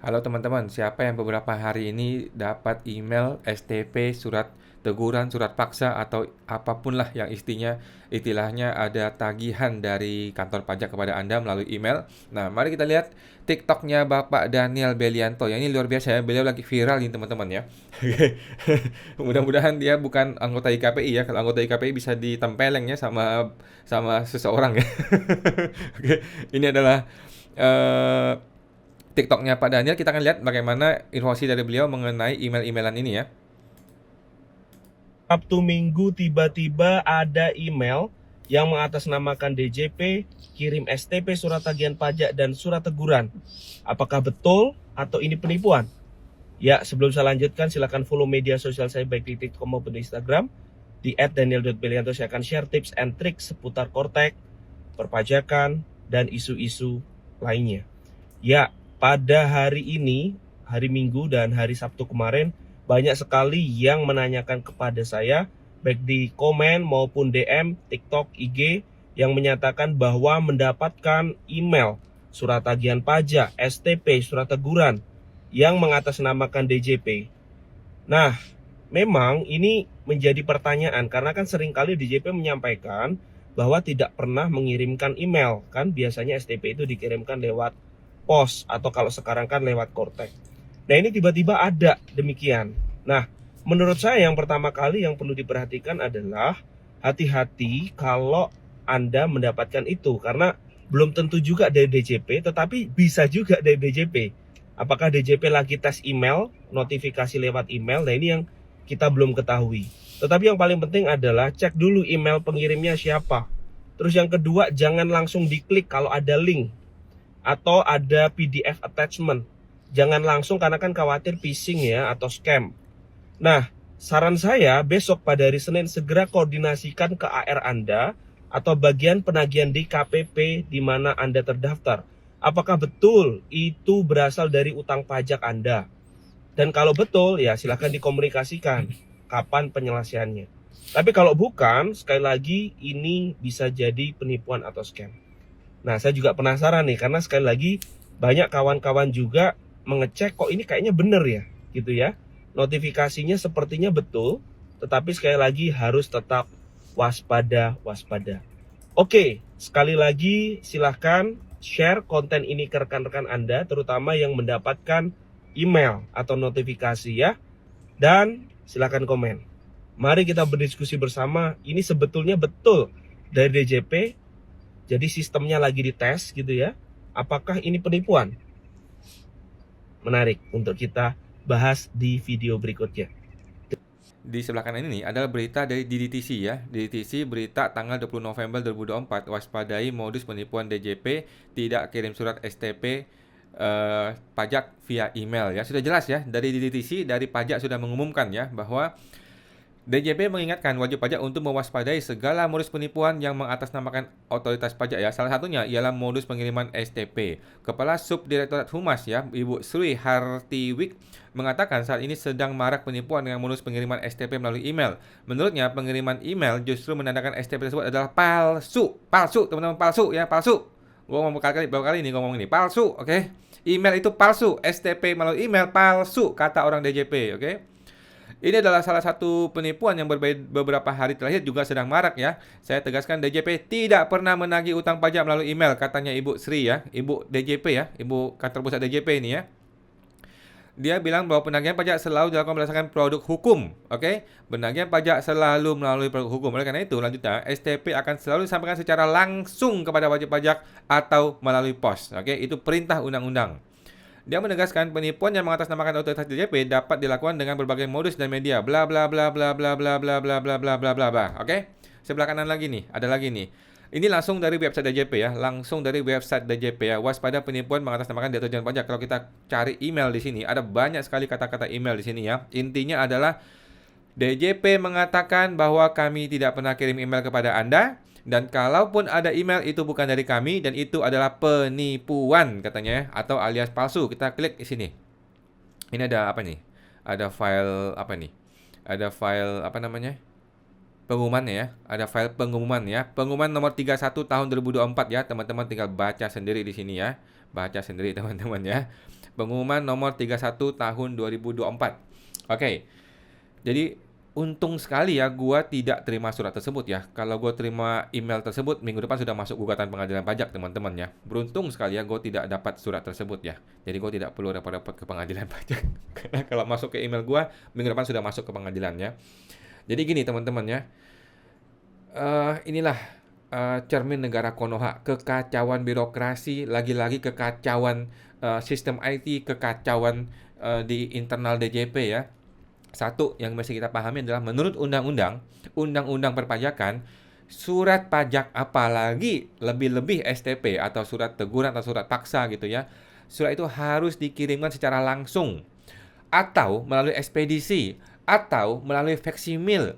Halo teman-teman, siapa yang beberapa hari ini dapat email STP, surat teguran, surat paksa atau apapun lah yang istilahnya ada tagihan dari kantor pajak kepada Anda melalui email. Nah, mari kita lihat TikToknya Bapak Daniel Belianto. Yang ini luar biasa ya, beliau lagi viral ini teman-teman ya. Mudah-mudahan dia bukan anggota IKPI ya. Kalau anggota IKPI bisa ditempeleng ya sama sama seseorang ya. Oke, ini adalah eh, TikToknya Pak Daniel. Kita akan lihat bagaimana informasi dari beliau mengenai email-emailan ini ya. Sabtu Minggu tiba-tiba ada email yang mengatasnamakan DJP, kirim STP surat tagihan pajak dan surat teguran. Apakah betul atau ini penipuan? Ya, sebelum saya lanjutkan silakan follow media sosial saya baik di TikTok maupun di Instagram di @daniel.belianto. Saya akan share tips and tricks seputar Kortek, perpajakan, dan isu-isu lainnya. Ya, pada hari ini, hari Minggu dan hari Sabtu kemarin, banyak sekali yang menanyakan kepada saya, baik di komen maupun DM, TikTok, IG, yang menyatakan bahwa mendapatkan email, surat tagihan pajak, STP, surat teguran, yang mengatasnamakan DJP. Nah, memang ini menjadi pertanyaan, karena kan seringkali DJP menyampaikan bahwa tidak pernah mengirimkan email, kan biasanya STP itu dikirimkan lewat pos atau kalau sekarang kan lewat Kortek. Nah, ini tiba-tiba ada demikian. Nah, menurut saya yang pertama kali yang perlu diperhatikan adalah hati-hati kalau Anda mendapatkan itu, karena belum tentu juga dari DJP, tetapi bisa juga dari DJP. Apakah DJP lagi tes email, notifikasi lewat email? Nah, ini yang kita belum ketahui. Tetapi yang paling penting adalah cek dulu email pengirimnya siapa. Terus yang kedua, jangan langsung diklik kalau ada link atau ada PDF attachment. Jangan langsung, karena kan khawatir phishing ya atau scam. Nah, saran saya besok pada hari Senin segera koordinasikan ke AR Anda atau bagian penagihan di KPP di mana Anda terdaftar. Apakah betul itu berasal dari utang pajak Anda? Dan kalau betul, ya silahkan dikomunikasikan kapan penyelesaiannya. Tapi kalau bukan, sekali lagi ini bisa jadi penipuan atau scam. Nah, saya juga penasaran nih, karena sekali lagi banyak kawan-kawan juga mengecek kok ini kayaknya bener ya, gitu ya. Notifikasinya sepertinya betul, tetapi sekali lagi harus tetap waspada, waspada. Oke, sekali lagi silahkan share konten ini ke rekan-rekan Anda, terutama yang mendapatkan email atau notifikasi ya. Dan silahkan komen. Mari kita berdiskusi bersama, ini sebetulnya betul dari DJP, jadi sistemnya lagi dites gitu ya. Apakah ini penipuan? Menarik untuk kita bahas di video berikutnya. Di sebelah kanan ini adalah berita dari DDTC ya. DDTC berita tanggal 20 November 2024, waspadai modus penipuan DJP, tidak kirim surat STP pajak via email ya. Sudah jelas ya, dari DDTC, dari pajak sudah mengumumkan ya bahwa DJP mengingatkan wajib pajak untuk mewaspadai segala modus penipuan yang mengatasnamakan otoritas pajak ya. Salah satunya ialah modus pengiriman STP. Kepala Subdirektorat Humas ya, Ibu Sri Hartiwik mengatakan saat ini sedang marak penipuan dengan modus pengiriman STP melalui email. Menurutnya pengiriman email justru menandakan STP tersebut adalah palsu. Palsu, teman-teman, palsu ya, palsu. Gue ngomong berapa kali ini ngomong ini, palsu, oke? Okay? Email itu palsu, STP melalui email palsu, kata orang DJP, oke? Okay? Ini adalah salah satu penipuan yang beberapa hari terakhir juga sedang marak ya. Saya tegaskan DJP tidak pernah menagih utang pajak melalui email, katanya Ibu Sri ya, Ibu DJP ya, Ibu kantor pusat DJP ini ya. Dia bilang bahwa penagihan pajak selalu dilakukan berdasarkan produk hukum, oke? Okay? Penagihan pajak selalu melalui produk hukum. Oleh karena itu, lanjutnya, STP akan selalu disampaikan secara langsung kepada wajib pajak atau melalui pos, oke? Okay? Itu perintah undang-undang. Dia menegaskan penipuan yang mengatasnamakan otoritas DJP dapat dilakukan dengan berbagai modus dan media. Bla bla bla bla bla bla bla bla bla bla bla bla bla. Oke? Sebelah kanan lagi nih, ada lagi nih. Ini langsung dari website DJP ya, langsung dari website DJP ya. Waspada penipuan mengatasnamakan Ditjen Pajak. Kalau kita cari email di sini, ada banyak sekali kata-kata email di sini ya. Intinya adalah DJP mengatakan bahwa kami tidak pernah kirim email kepada Anda, dan kalaupun ada email itu bukan dari kami dan itu adalah penipuan katanya ya, atau alias palsu. Kita klik di sini. Ini ada apa nih? Ada file apa nih? Ada file apa namanya? Pengumuman ya. Ada file pengumuman ya. Pengumuman nomor 31 tahun 2024 ya. Teman-teman tinggal baca sendiri di sini ya. Baca sendiri teman-teman ya. Pengumuman nomor 31 tahun 2024. Oke. Jadi untung sekali ya gua tidak terima surat tersebut ya. Kalau gua terima email tersebut, minggu depan sudah masuk gugatan pengadilan pajak, teman-teman ya. Beruntung sekali ya gua tidak dapat surat tersebut ya. Jadi gua tidak perlu repot-repot ke pengadilan pajak. Karena kalau masuk ke email gua, minggu depan sudah masuk ke pengadilan ya. Jadi gini teman-teman ya. Inilah cermin negara Konoha, kekacauan birokrasi, lagi-lagi kekacauan sistem IT, kekacauan di internal DJP ya. Satu yang mesti kita pahami adalah menurut undang-undang perpajakan, surat pajak apalagi lebih-lebih STP atau surat teguran atau surat paksa gitu ya. Surat itu harus dikirimkan secara langsung atau melalui ekspedisi atau melalui faksimil.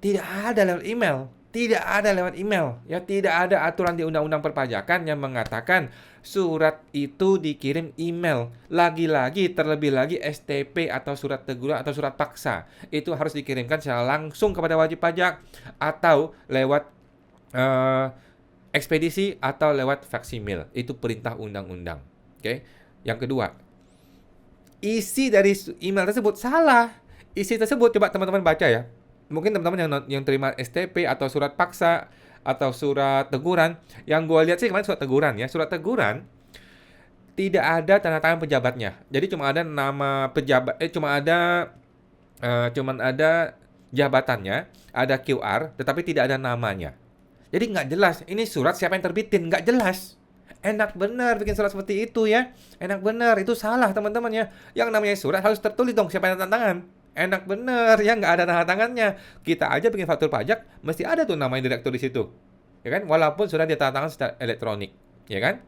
Tidak ada lewat email. Tidak ada lewat email. Ya, tidak ada aturan di undang-undang perpajakan yang mengatakan surat itu dikirim email. Lagi-lagi, terlebih lagi STP atau surat teguran atau surat paksa. Itu harus dikirimkan secara langsung kepada wajib pajak atau lewat ekspedisi atau lewat faksimil. Itu perintah undang-undang. Oke. Yang kedua, isi dari email tersebut salah. Isi tersebut coba teman-teman baca ya. Mungkin teman-teman yang terima STP atau surat paksa atau surat teguran, yang gue lihat sih kemarin surat teguran ya. Surat teguran tidak ada tanda tangan pejabatnya. Jadi cuma ada nama pejabat, cuman ada jabatannya, ada QR, tetapi tidak ada namanya. Jadi nggak jelas. Ini surat siapa yang terbitin? Nggak jelas. Enak benar bikin surat seperti itu ya. Enak benar, itu salah teman-teman ya. Yang namanya surat harus tertulis dong siapa yang tanda tangan. Enak bener ya, nggak ada tanda tangannya. Kita aja bikin faktur pajak mesti ada tuh namanya direktur di situ, ya kan? Walaupun sudah ditanda tangan secara elektronik, ya kan?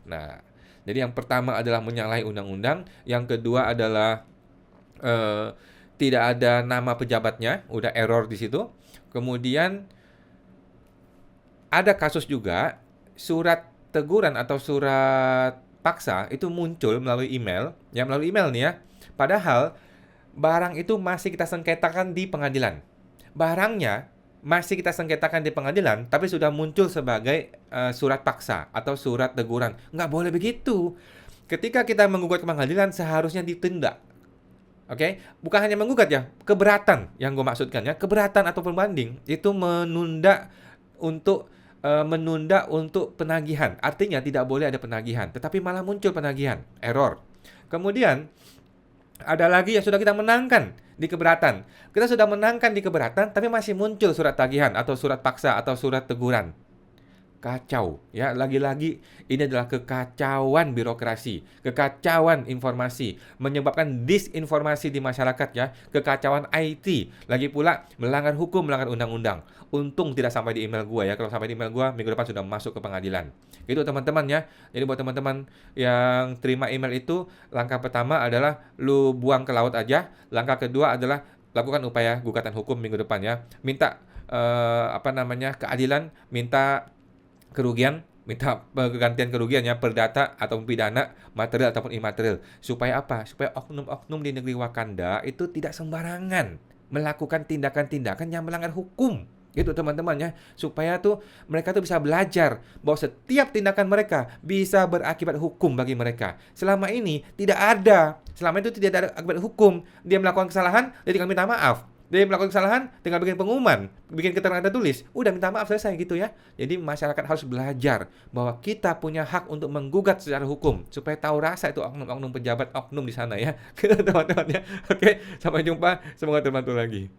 Nah, jadi yang pertama adalah menyalahi undang-undang, yang kedua adalah tidak ada nama pejabatnya, udah error di situ. Kemudian ada kasus juga surat teguran atau surat paksa itu muncul melalui email, ya melalui email nih ya. Padahal barang itu masih kita sengketakan di pengadilan. Barangnya masih kita sengketakan di pengadilan, tapi sudah muncul sebagai surat paksa atau surat teguran. Nggak boleh begitu. Ketika kita menggugat ke pengadilan, seharusnya ditindak. Oke? Bukan hanya menggugat ya, keberatan yang gue maksudkan ya. Keberatan atau pembanding itu menunda untuk penagihan. Artinya tidak boleh ada penagihan, tetapi malah muncul penagihan, error. Kemudian ada lagi yang sudah kita menangkan di keberatan. Kita sudah menangkan di keberatan, tapi masih muncul surat tagihan atau surat paksa atau surat teguran. Kacau, ya. Lagi-lagi ini adalah kekacauan birokrasi, kekacauan informasi, menyebabkan disinformasi di masyarakat ya, kekacauan IT, lagi pula melanggar hukum, melanggar undang-undang. Untung tidak sampai di email gua ya. Kalau sampai di email gua, minggu depan sudah masuk ke pengadilan. Itu teman-teman ya. Jadi buat teman-teman yang terima email itu, langkah pertama adalah lu buang ke laut aja. Langkah kedua adalah lakukan upaya gugatan hukum minggu depan ya. Minta keadilan, minta kerugian, minta penggantian kerugiannya perdata atau pidana, material ataupun imaterial. Supaya apa? Supaya oknum-oknum di negeri Wakanda itu tidak sembarangan melakukan tindakan-tindakan yang melanggar hukum. Gitu teman-teman ya. Supaya tuh mereka tuh bisa belajar bahwa setiap tindakan mereka bisa berakibat hukum bagi mereka. Selama ini tidak ada. Selama itu tidak ada akibat hukum. Dia melakukan kesalahan, dia tinggal minta maaf. Dia melakukan kesalahan, tinggal bikin pengumuman, bikin keterangan tertulis. Udah minta maaf, selesai gitu ya. Jadi masyarakat harus belajar bahwa kita punya hak untuk menggugat secara hukum. Supaya tahu rasa itu oknum-oknum pejabat oknum di sana ya. Teman-teman ya. Oke, sampai jumpa. Semoga terbantu lagi.